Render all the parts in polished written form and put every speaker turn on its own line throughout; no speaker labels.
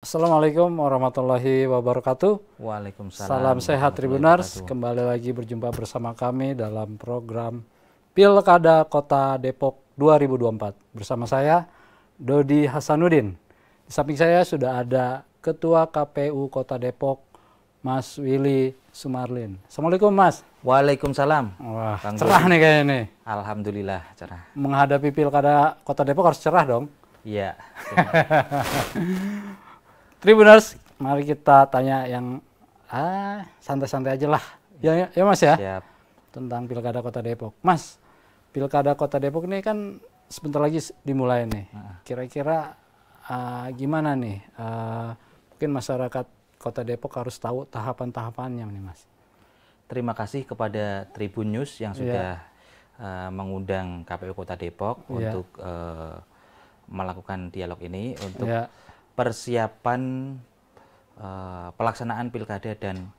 Assalamualaikum warahmatullahi wabarakatuh.
Waalaikumsalam
Salam sehat
warahmatullahi
Tribuners.
wabarakatuh.
Kembali lagi berjumpa bersama kami dalam program Pilkada Kota Depok 2024. Bersama saya Dodi Hasanuddin. Di samping saya sudah ada Ketua KPU Kota Depok, Mas Willy Sumarlin. Assalamualaikum Mas.
Waalaikumsalam.
Wah,
Bang
cerah
Dodi.
nih kayaknya nih.
Alhamdulillah cerah.
Menghadapi Pilkada Kota Depok harus cerah dong.
Iya.
Tribuners, mari kita tanya yang santai-santai aja lah. Ya Mas ya.
Siap.
Tentang Pilkada Kota Depok. Mas, Pilkada Kota Depok ini kan sebentar lagi dimulai nih. Kira-kira gimana nih? Mungkin masyarakat Kota Depok harus tahu tahapan-tahapannya nih Mas.
Terima kasih kepada Tribun News yang sudah mengundang KPU Kota Depok untuk melakukan dialog ini untuk persiapan pelaksanaan pilkada dan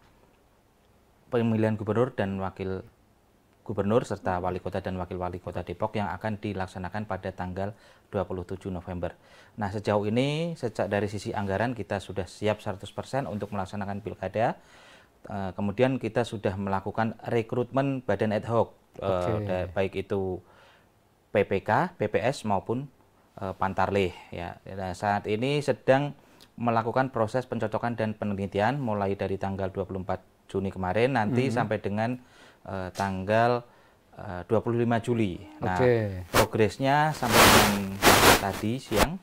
pemilihan gubernur dan wakil gubernur serta wali kota dan wakil wali kota Depok yang akan dilaksanakan pada tanggal 27 November. Nah, sejauh ini dari sisi anggaran kita sudah siap 100% untuk melaksanakan pilkada. Kemudian kita sudah melakukan rekrutmen badan ad hoc, baik itu PPK, PPS maupun Pantarlih ya. Nah, saat ini sedang melakukan proses pencocokan dan penelitian mulai dari tanggal 24 Juni kemarin nanti sampai dengan tanggal 25 Juli. Nah, progresnya sampai dengan tadi siang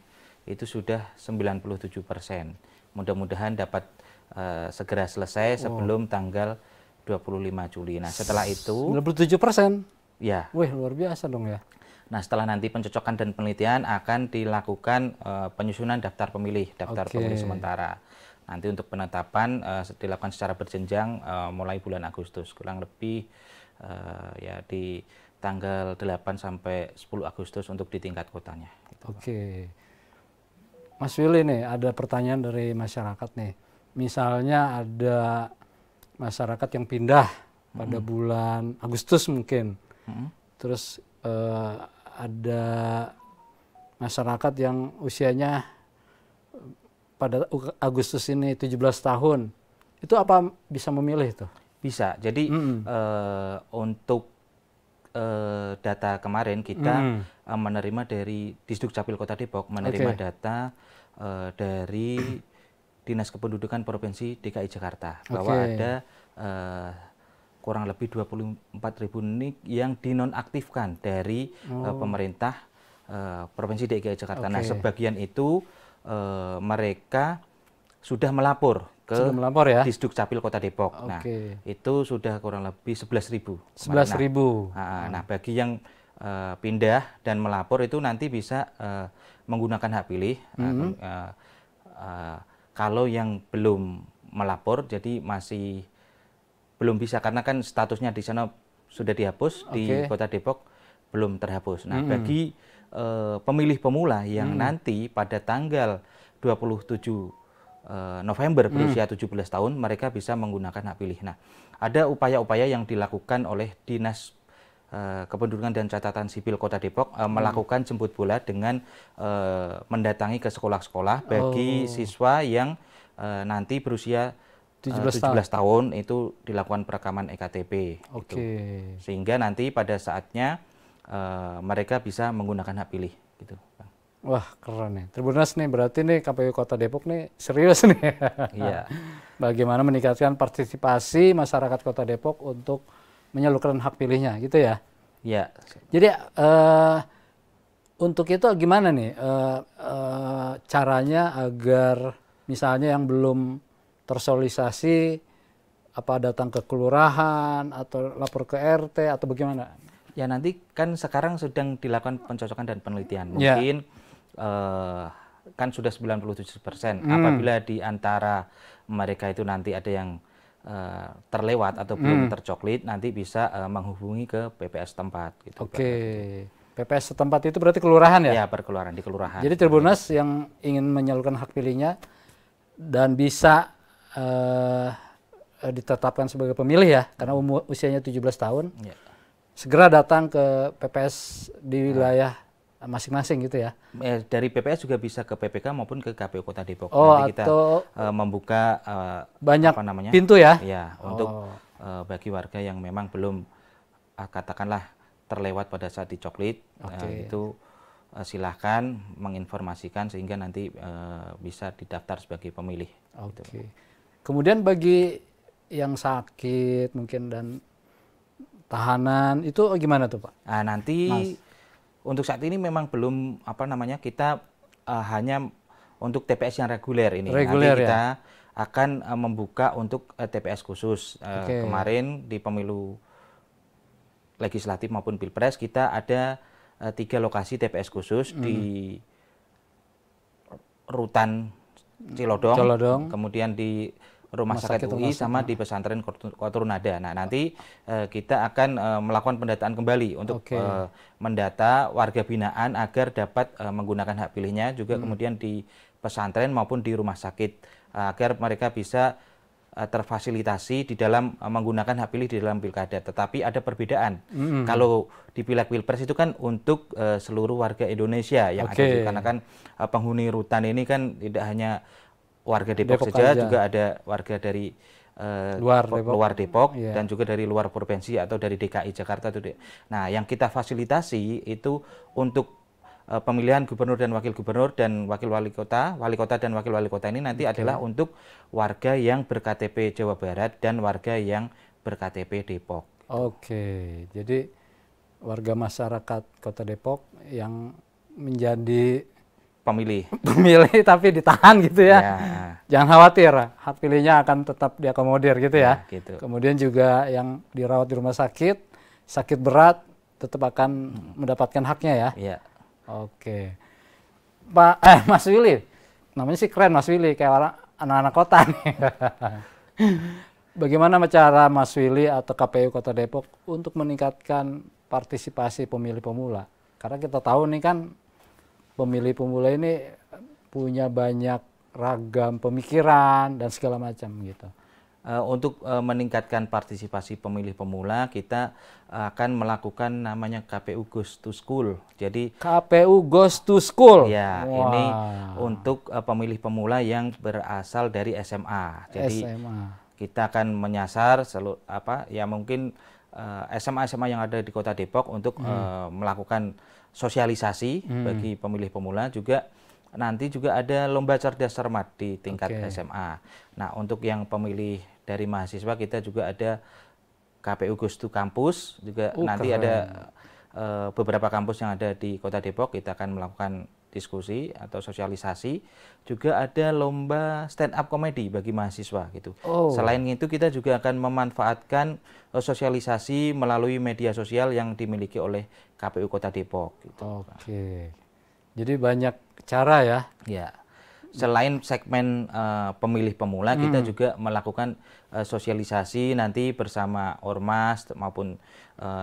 itu sudah 97%. Mudah-mudahan dapat segera selesai sebelum tanggal 25 Juli. Nah, setelah itu
97%.
Ya.
Wih, luar biasa dong ya.
Nah, setelah nanti pencocokan dan penelitian akan dilakukan penyusunan daftar pemilih sementara. Nanti untuk penetapan dilakukan secara berjenjang mulai bulan Agustus, kurang lebih ya di tanggal 8 sampai 10 Agustus untuk di tingkat kotanya.
Oke. Mas Willy nih, ada pertanyaan dari masyarakat nih. Misalnya ada masyarakat yang pindah pada bulan Agustus mungkin. Terus ada masyarakat yang usianya pada Agustus ini 17 tahun. Itu apa bisa memilih tuh?
Bisa. Jadi untuk data kemarin kita menerima dari Disdukcapil Kota Depok, menerima data dari Dinas Kependudukan Provinsi DKI Jakarta bahwa ada kurang lebih 24.000 nik yang dinonaktifkan dari pemerintah Provinsi DKI Jakarta. Nah, sebagian itu mereka sudah melapor ke Disdukcapil Kota Depok. Nah, itu sudah kurang lebih 11.000.
11.000.
Nah, bagi yang pindah dan melapor itu nanti bisa menggunakan hak pilih. Kalau yang belum melapor, jadi masih belum bisa karena kan statusnya di sana sudah dihapus, di Kota Depok belum terhapus. Nah, bagi pemilih pemula yang nanti pada tanggal 27 November berusia 17 tahun, mereka bisa menggunakan hak pilih. Nah, ada upaya-upaya yang dilakukan oleh Dinas Kependudukan dan Catatan Sipil Kota Depok melakukan jemput bola dengan mendatangi ke sekolah-sekolah bagi siswa yang nanti berusia 17 tahun itu dilakukan perekaman EKTP. Gitu. Sehingga nanti pada saatnya mereka bisa menggunakan hak pilih. Gitu, Bang.
Wah, keren nih. Tribuners nih, berarti nih KPU Kota Depok nih serius nih.
Iya.
Bagaimana meningkatkan partisipasi masyarakat Kota Depok untuk menyalurkan hak pilihnya, gitu ya?
Iya.
Jadi untuk itu gimana nih caranya agar misalnya yang belum tersosialisasi apa datang ke kelurahan atau lapor ke RT atau bagaimana?
Ya, nanti kan sekarang sedang dilakukan pencocokan dan penelitian. Mungkin kan sudah 97%. Apabila di antara mereka itu nanti ada yang terlewat atau belum tercoklit, nanti bisa menghubungi ke PPS setempat. Gitu,
PPS setempat itu berarti kelurahan ya?
Ya, per kelurahan, di kelurahan.
Jadi Tribuners yang ingin menyalurkan hak pilihnya dan bisa ditetapkan sebagai pemilih ya, karena usianya 17 tahun, segera datang ke PPS di wilayah masing-masing gitu ya?
Dari PPS juga bisa ke PPK maupun ke KPU Kota Depok.
Oh,
Nanti kita
atau
membuka
banyak
apa namanya?
pintu ya?
Ya, untuk bagi warga yang memang belum katakanlah terlewat pada saat dicoklit, itu silahkan menginformasikan sehingga nanti bisa didaftar sebagai pemilih.
Oke.
Gitu.
Kemudian bagi yang sakit mungkin dan tahanan itu gimana tuh Pak?
Nah, nanti untuk saat ini memang belum apa namanya, kita hanya untuk TPS yang reguler ini.
Reguler,
nanti kita akan membuka untuk TPS khusus. Kemarin di pemilu legislatif maupun pilpres kita ada 3 lokasi TPS khusus di Rutan Cilodong, kemudian di Rumah Sakit UI sama di Pesantren Kotrunada. Nah, nanti kita akan melakukan pendataan kembali untuk mendata warga binaan agar dapat menggunakan hak pilihnya juga kemudian di pesantren maupun di rumah sakit agar mereka bisa terfasilitasi di dalam menggunakan hak pilih di dalam pilkada. Tetapi ada perbedaan. Kalau di pileg pilpres itu kan untuk seluruh warga Indonesia yang ada di, karena kan penghuni rutan ini kan tidak hanya warga Depok saja, juga ada warga dari luar Depok dan juga dari luar provinsi atau dari DKI Jakarta. Nah, yang kita fasilitasi itu untuk pemilihan gubernur dan wakil gubernur dan wali kota dan wakil wali kota ini nanti adalah untuk warga yang ber-KTP Jawa Barat dan warga yang ber-KTP Depok.
Oke, jadi warga masyarakat Kota Depok yang menjadi pemilih tapi ditahan gitu ya. Jangan khawatir, hak pilihnya akan tetap diakomodir gitu ya.
Gitu.
Kemudian juga yang dirawat di rumah sakit berat tetap akan mendapatkan haknya ya.
Iya.
Oke. Mas Willy, namanya sih keren Mas Willy, kayak orang anak-anak kota nih. Bagaimana cara Mas Willy atau KPU Kota Depok untuk meningkatkan partisipasi pemilih pemula? Karena kita tahu nih kan pemilih pemula ini punya banyak ragam pemikiran dan segala macam gitu.
Untuk meningkatkan partisipasi pemilih pemula, kita akan melakukan namanya KPU Goes to School. Jadi
KPU Goes to School.
Ya, ini untuk pemilih pemula yang berasal dari SMA. Jadi kita akan menyasar mungkin SMA yang ada di Kota Depok untuk melakukan sosialisasi bagi pemilih pemula. Juga nanti juga ada lomba cerdas cermat di tingkat SMA. Nah, untuk yang pemilih dari mahasiswa kita juga ada KPU Goes to Kampus, juga nanti ada beberapa kampus yang ada di Kota Depok, kita akan melakukan diskusi atau sosialisasi. Juga ada lomba stand up comedy bagi mahasiswa gitu. Selain itu kita juga akan memanfaatkan sosialisasi melalui media sosial yang dimiliki oleh KPU Kota Depok gitu.
Oke. Jadi banyak cara ya.
Ya. Selain segmen pemilih pemula, kita juga melakukan sosialisasi nanti bersama ormas maupun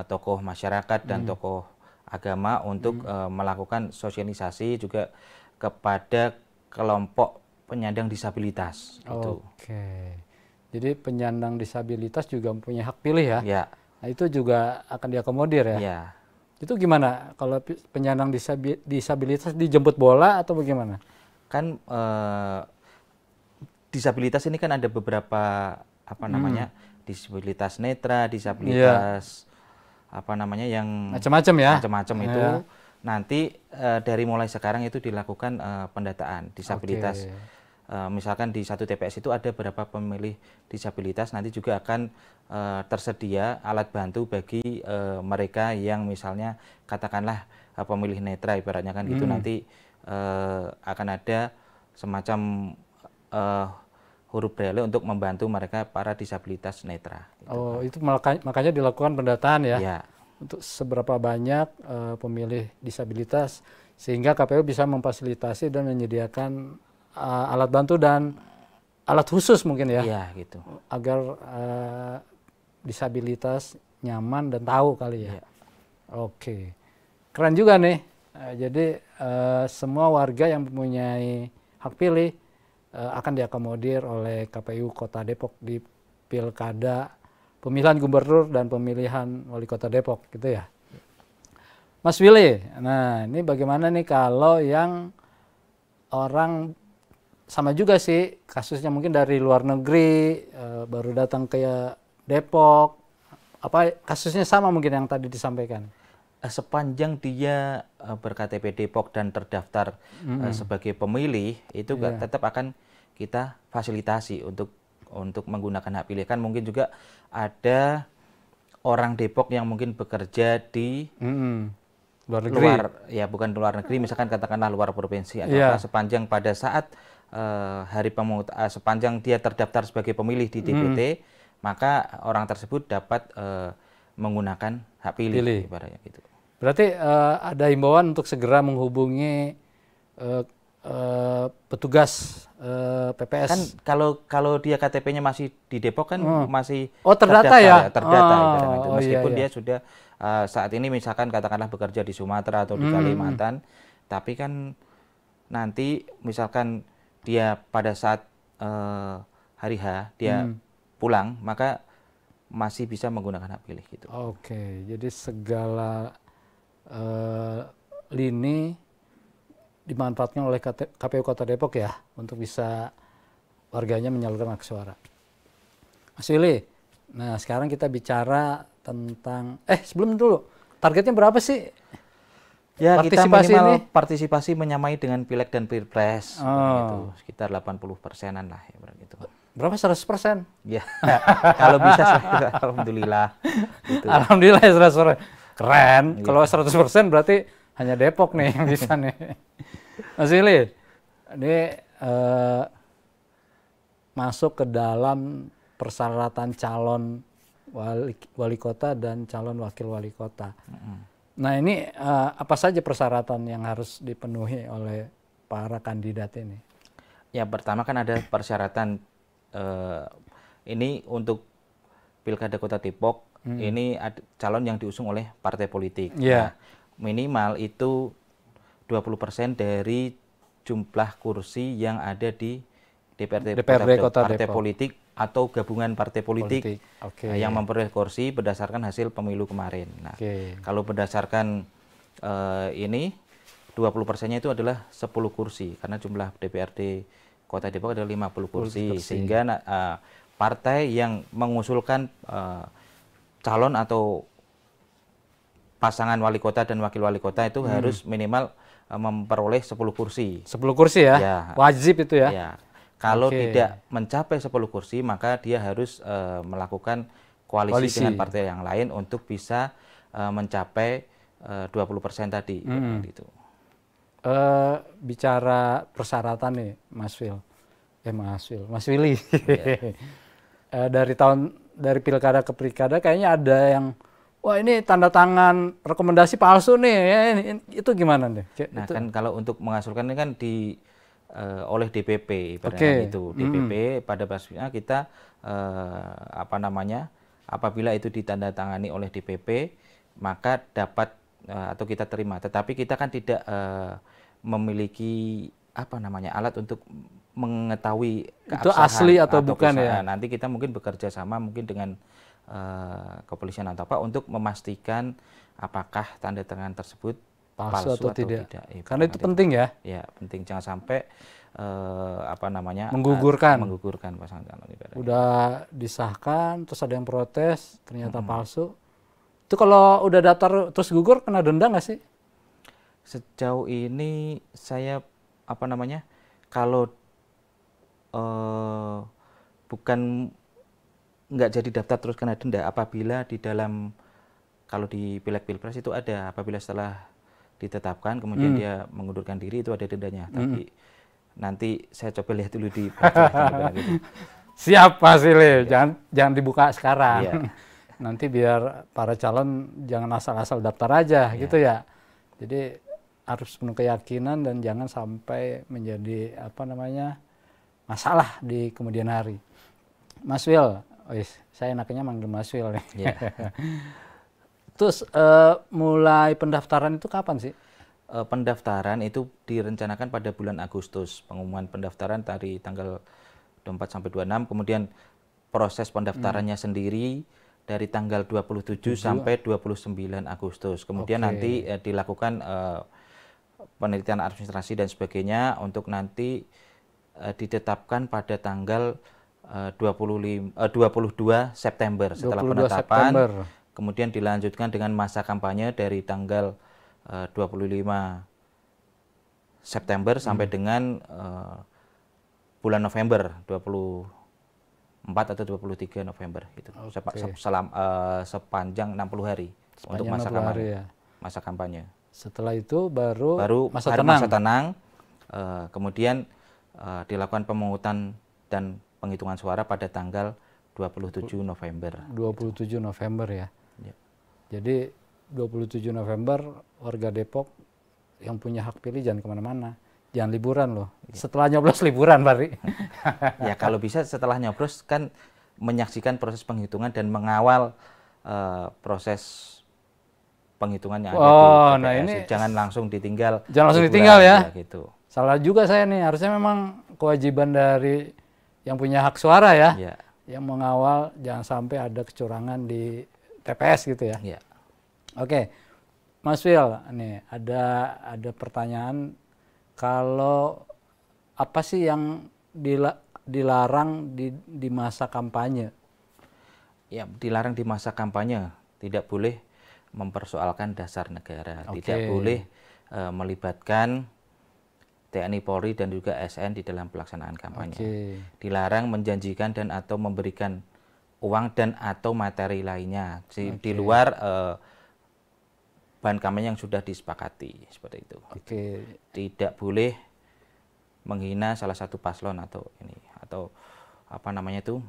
tokoh masyarakat dan tokoh agama untuk melakukan sosialisasi juga kepada kelompok penyandang disabilitas.
Oke. Jadi penyandang disabilitas juga mempunyai hak pilih ya?
Ya.
Nah, itu juga akan diakomodir ya?
Ya.
Itu gimana kalau penyandang disabilitas dijemput bola atau bagaimana?
Kan disabilitas ini kan ada beberapa disabilitas netra, disabilitas yang
macam-macam ya.
Macam-macam itu nanti dari mulai sekarang itu dilakukan pendataan disabilitas. Misalkan di satu TPS itu ada berapa pemilih disabilitas, nanti juga akan tersedia alat bantu bagi mereka yang misalnya katakanlah pemilih netra ibaratnya kan gitu. Nanti akan ada semacam huruf braille untuk membantu mereka para disabilitas netra.
Itu makanya dilakukan pendataan ya?
Ya.
Untuk seberapa banyak pemilih disabilitas sehingga KPU bisa memfasilitasi dan menyediakan alat bantu dan alat khusus mungkin ya?
Iya gitu.
Agar disabilitas nyaman dan tahu kali ya? Oke. Keren juga nih. Jadi semua warga yang mempunyai hak pilih akan diakomodir oleh KPU Kota Depok di pilkada pemilihan gubernur dan pemilihan wali kota Depok gitu ya. Mas Willy, nah ini bagaimana nih kalau yang orang sama juga sih kasusnya mungkin dari luar negeri baru datang ke Depok, apa kasusnya sama mungkin yang tadi disampaikan?
Sepanjang dia ber-KTP Depok dan terdaftar sebagai pemilih, itu tetap akan kita fasilitasi untuk menggunakan hak pilih. Kan mungkin juga ada orang Depok yang mungkin bekerja di
luar negeri,
ya bukan luar negeri, misalkan katakanlah luar provinsi atau apa, sepanjang pada saat sepanjang dia terdaftar sebagai pemilih di DPT, maka orang tersebut dapat menggunakan hak pilih. Ibaratnya gitu.
Berarti ada himbauan untuk segera menghubungi petugas PPS.
Kan kalau dia KTP-nya masih di Depok kan masih
terdata ya?
Terdata itu. Meskipun dia sudah saat ini misalkan katakanlah bekerja di Sumatera atau di Kalimantan, tapi kan nanti misalkan dia pada saat hari H dia pulang, maka masih bisa menggunakan hak pilih gitu.
Oke, jadi segala lini dimanfaatkan oleh KPU Kota Depok ya untuk bisa warganya menyalurkan hak suara. Mas Willy, nah sekarang kita bicara tentang sebelum dulu targetnya berapa sih?
Ya, kita minimal partisipasi menyamai dengan Pileg dan Pilpres gitu, sekitar 80%-an lah ya gitu.
Berapa 100%?
Ya, kalau bisa alhamdulillah. Gitu.
Alhamdulillah ya 100%. Keren. Kalau 100% berarti hanya Depok nih yang bisa nih. Mas Willy, ini masuk ke dalam persyaratan calon wali kota dan calon wakil wali kota. Nah ini apa saja persyaratan yang harus dipenuhi oleh para kandidat ini?
Ya pertama kan ada persyaratan ini untuk Pilkada Kota Depok, ini calon yang diusung oleh partai politik. Nah, minimal itu 20% dari jumlah kursi yang ada di DPRD Kota partai Depok. Politik atau gabungan partai politik. Yang memperoleh kursi berdasarkan hasil pemilu kemarin. Nah, kalau berdasarkan ini 20%-nya itu adalah 10 kursi karena jumlah DPRD Kota Depok adalah 50 kursi. Sehingga partai yang mengusulkan calon atau pasangan wali kota dan wakil wali kota itu harus minimal memperoleh 10 kursi.
10 kursi ya? Wajib itu ya?
Ya. Kalau tidak mencapai 10 kursi, maka dia harus melakukan koalisi dengan partai yang lain untuk bisa mencapai 20% tadi. Gitu.
Bicara persyaratan nih, Mas Willy. Dari pilkada ke pilkada kayaknya ada yang wah ini tanda tangan rekomendasi palsu nih, ya, itu gimana nih?
Nah kan kalau untuk mengasulkan ini kan oleh DPP, ibaratnya itu DPP pada basisnya kita apabila itu ditandatangani oleh DPP maka dapat atau kita terima. Tetapi kita kan tidak memiliki alat untuk mengetahui
itu asli atau bukan ya.
Nanti kita mungkin bekerja sama mungkin dengan kepolisian atau apa untuk memastikan apakah tanda tangan tersebut palsu atau tidak.
Karena itu penting ya.
Ya, penting jangan sampai
menggugurkan
pasangan calon ibaratnya.
Udah disahkan terus ada yang protes ternyata palsu. Itu kalau udah daftar terus gugur kena denda nggak sih?
Sejauh ini saya kalau bukan nggak jadi daftar terus kena denda apabila di dalam kalau di Pileg Pilpres itu ada apabila setelah ditetapkan kemudian dia mengundurkan diri itu ada dendanya. Tapi nanti saya coba lihat dulu di gitu.
Siapa sih Le? Jangan dibuka sekarang. Nanti biar para calon jangan asal-asal daftar aja gitu ya. Jadi harus penuh keyakinan dan jangan sampai menjadi masalah di kemudian hari. Mas Wil, saya enaknya manggil Mas Wil nih. Terus mulai pendaftaran itu kapan sih?
Pendaftaran itu direncanakan pada bulan Agustus. Pengumuman pendaftaran dari tanggal 24 sampai 26. Kemudian proses pendaftarannya sendiri dari tanggal 27 sampai 29 Agustus. Kemudian nanti dilakukan penelitian administrasi dan sebagainya untuk nanti ditetapkan pada tanggal 22 September setelah
22
penetapan.
September.
Kemudian dilanjutkan dengan masa kampanye dari tanggal 25 September sampai dengan bulan November 24 atau 23 November gitu. Sepanjang 60 hari untuk masa kampanye.
Ya.
Masa kampanye.
Setelah itu baru masa
hari
tenang.
Masa tenang. Kemudian dilakukan pemungutan dan penghitungan suara pada tanggal 27 November.
27 November ya.
Ya.
Jadi 27 November warga Depok yang punya hak pilih jangan kemana-mana. Jangan liburan loh. Ya. Setelah nyoblos liburan, Bari.
Ya kalau bisa setelah nyoblos kan menyaksikan proses penghitungan dan mengawal proses penghitungan yang ada di TPS.
Nah ini
jangan langsung ditinggal.
Jangan langsung ditinggal ya.
Gitu.
Salah juga saya nih. Harusnya memang kewajiban dari yang punya hak suara ya.
Ya.
Yang mengawal jangan sampai ada kecurangan di TPS gitu ya.
Ya.
Oke. Mas Wil, nih ada pertanyaan. Kalau apa sih yang dilarang di masa kampanye?
Ya, dilarang di masa kampanye. Tidak boleh mempersoalkan dasar negara. Tidak boleh melibatkan TNI Polri dan juga ASN di dalam pelaksanaan kampanye. Dilarang menjanjikan dan atau memberikan uang dan atau materi lainnya di luar bahan kampanye yang sudah disepakati seperti itu. Tidak boleh menghina salah satu paslon atau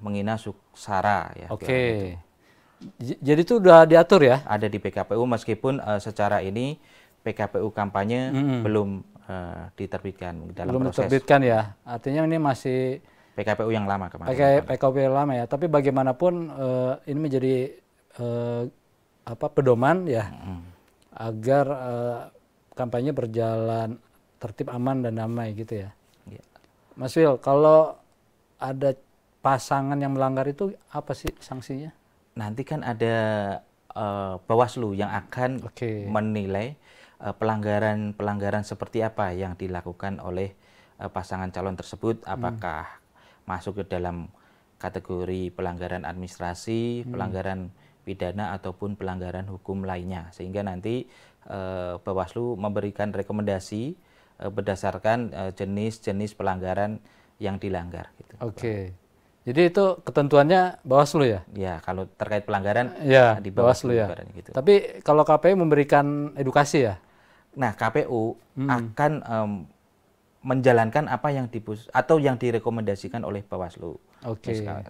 menghina SARA ya.
Jadi itu udah diatur ya?
Ada di PKPU meskipun secara ini PKPU kampanye belum diterbitkan dalam proses. Belum
diterbitkan ya. Artinya ini masih
PKPU yang lama kemarin.
PKPU yang lama ya. Tapi bagaimanapun ini menjadi pedoman ya. Agar kampanye berjalan tertib, aman dan damai gitu ya. Mas Wil, kalau ada pasangan yang melanggar itu apa sih sanksinya?
Nanti kan ada Bawaslu yang akan menilai pelanggaran seperti apa yang dilakukan oleh pasangan calon tersebut, apakah masuk ke dalam kategori pelanggaran administrasi, pelanggaran pidana ataupun pelanggaran hukum lainnya, sehingga nanti Bawaslu memberikan rekomendasi berdasarkan jenis-jenis pelanggaran yang dilanggar. Gitu.
Jadi itu ketentuannya Bawaslu ya?
Ya, kalau terkait pelanggaran
di Bawaslu ya. Gitu. Tapi kalau KPU memberikan edukasi ya?
Nah, KPU akan menjalankan apa yang atau yang direkomendasikan oleh Bawaslu.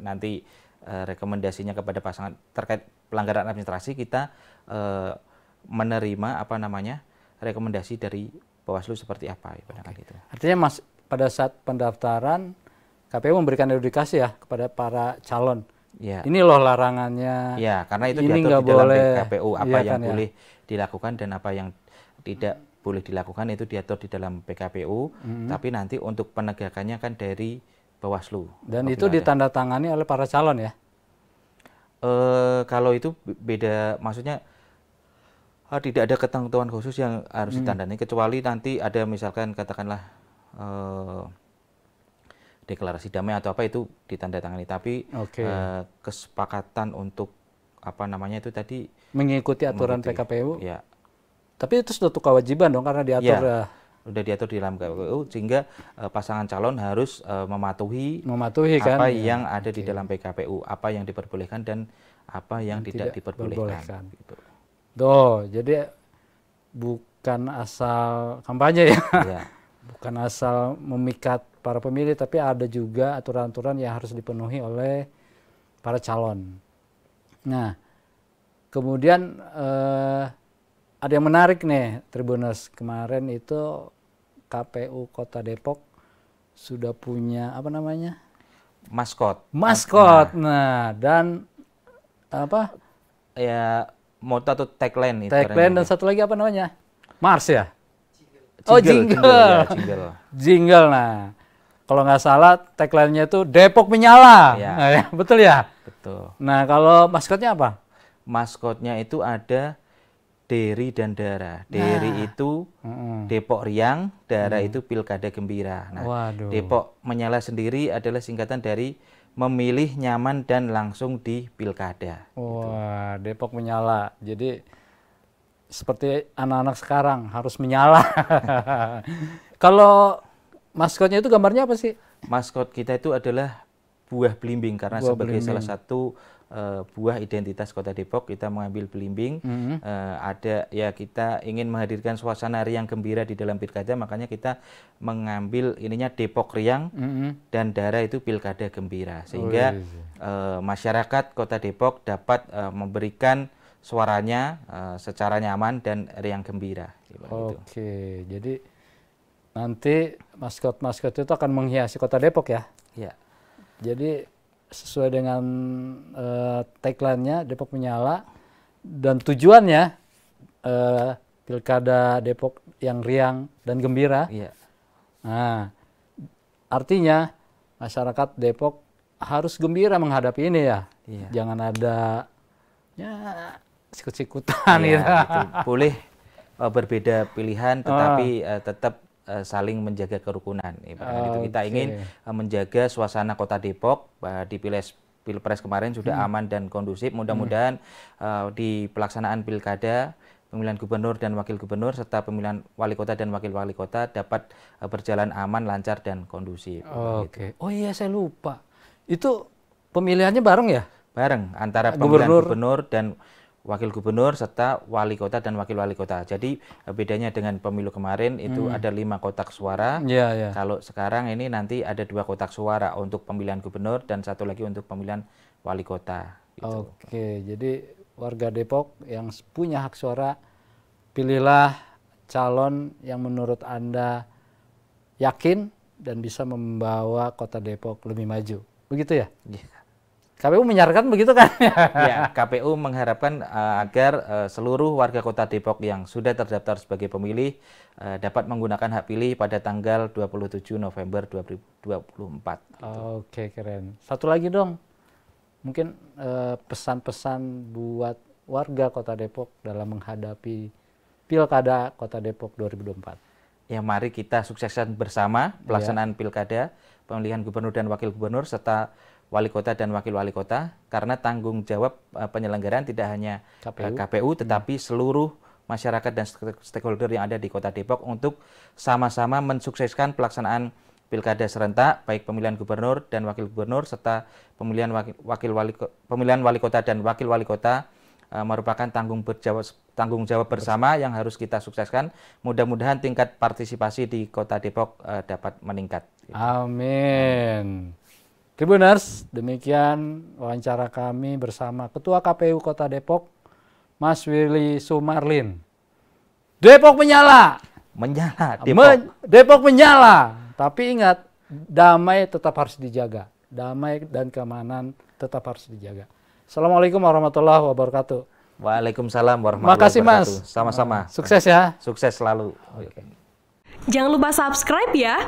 Nanti rekomendasinya kepada pasangan terkait pelanggaran administrasi, kita menerima rekomendasi dari Bawaslu seperti apa gitu.
Artinya Mas, pada saat pendaftaran KPU memberikan edukasi ya kepada para calon.
Ya.
Ini loh larangannya.
Ya, karena itu diatur di dalam PKPU apa yang boleh dilakukan dan apa yang tidak boleh dilakukan itu diatur di dalam PKPU. Tapi nanti untuk penegakannya kan dari Bawaslu.
Dan itu ditandatangani oleh para calon ya?
Kalau itu beda, maksudnya tidak ada ketentuan khusus yang harus ditandani, kecuali nanti ada misalkan katakanlah deklarasi damai atau apa itu ditandatangani. Tapi kesepakatan untuk itu tadi
mengikuti aturan PKPU.
Ya.
Tapi itu suatu kewajiban dong karena diatur
udah diatur di dalam KPU, sehingga pasangan calon harus mematuhi
kan,
apa yang ada di dalam PKPU, apa yang diperbolehkan dan apa yang tidak diperbolehkan. Gitu.
Jadi bukan asal kampanye ya, bukan asal memikat para pemilih, tapi ada juga aturan-aturan yang harus dipenuhi oleh para calon. Nah, kemudian ada yang menarik nih, Tribuners. Kemarin itu KPU Kota Depok sudah punya
maskot.
Nah, dan
ya moto atau tagline
dan satu lagi Mars ya? Jingle. Nah, kalau nggak salah tagline-nya itu Depok menyala.
Ya.
Nah, ya, betul ya?
Betul.
Nah, kalau maskotnya apa?
maskotnya itu ada Deri dan Dara. Deri itu Depok Riang, Dara itu Pilkada Gembira. Nah,
Waduh.
Depok Menyala sendiri adalah singkatan dari memilih, nyaman, dan langsung di pilkada.
Wah, Depok Menyala. Jadi seperti anak-anak sekarang harus menyala. Kalau maskotnya itu gambarnya apa sih?
Maskot kita itu adalah buah belimbing karena
Buah
sebagai
belimbing.
salah satu buah identitas Kota Depok kita mengambil belimbing. Ada ya kita ingin menghadirkan suasana riang gembira di dalam pilkada, makanya kita mengambil ininya Depok Riang dan Dara itu Pilkada Gembira sehingga masyarakat Kota Depok dapat memberikan suaranya secara nyaman dan riang gembira.
Oke, jadi nanti maskot-maskot itu akan menghiasi Kota Depok ya?
Ya.
Jadi sesuai dengan tagline-nya Depok Menyala dan tujuannya Pilkada Depok yang riang dan gembira.
Iya.
Nah, artinya masyarakat Depok harus gembira menghadapi ini ya.
Iya.
Jangan ada ya sikut-sikutan
Ya,
gitu.
gitu. Boleh berbeda pilihan tetapi tetap saling menjaga kerukunan. Itu kita ingin menjaga suasana Kota Depok di Pilpres kemarin sudah aman dan kondusif. Mudah-mudahan di pelaksanaan pilkada, pemilihan gubernur dan wakil gubernur serta pemilihan wali kota dan wakil wali kota dapat berjalan aman, lancar dan kondusif.
Oke. Oh iya, saya lupa. Itu pemilihannya bareng ya?
Bareng antara pemilihan gubernur dan wakil gubernur serta wali kota dan wakil wali kota. Jadi bedanya dengan pemilu kemarin itu ada 5 kotak suara. Kalau sekarang ini nanti ada 2 kotak suara untuk pemilihan gubernur dan 1 lagi untuk pemilihan wali kota. Gitu.
Oke, jadi warga Depok yang punya hak suara, pilihlah calon yang menurut Anda yakin dan bisa membawa Kota Depok lebih maju. Begitu ya?
Yeah.
KPU menyarankan begitu kan?
Ya, KPU mengharapkan agar seluruh warga Kota Depok yang sudah terdaftar sebagai pemilih dapat menggunakan hak pilih pada tanggal 27 November 2024.
Oke, keren. Satu lagi dong, mungkin pesan-pesan buat warga Kota Depok dalam menghadapi Pilkada Kota Depok 2024.
Ya, mari kita sukseskan bersama pelaksanaan pilkada, pemilihan gubernur dan wakil gubernur serta wali kota dan wakil wali kota, karena tanggung jawab penyelenggaraan tidak hanya KPU tetapi seluruh masyarakat dan stakeholder yang ada di Kota Depok untuk sama-sama mensukseskan pelaksanaan pilkada serentak, baik pemilihan gubernur dan wakil gubernur serta pemilihan wali kota dan wakil wali kota merupakan tanggung jawab bersama yang harus kita sukseskan. Mudah-mudahan tingkat partisipasi di Kota Depok dapat meningkat.
Amin. Tribuners, demikian wawancara kami bersama Ketua KPU Kota Depok, Mas Willy Sumarlin. Depok menyala!
Menyala, Depok.
Depok menyala! Tapi ingat, damai tetap harus dijaga. Damai dan keamanan tetap harus dijaga. Assalamualaikum warahmatullahi wabarakatuh.
Waalaikumsalam warahmatullahi wabarakatuh.
Makasih Mas.
Sama-sama.
Sukses ya.
Sukses selalu.
Jangan lupa subscribe ya.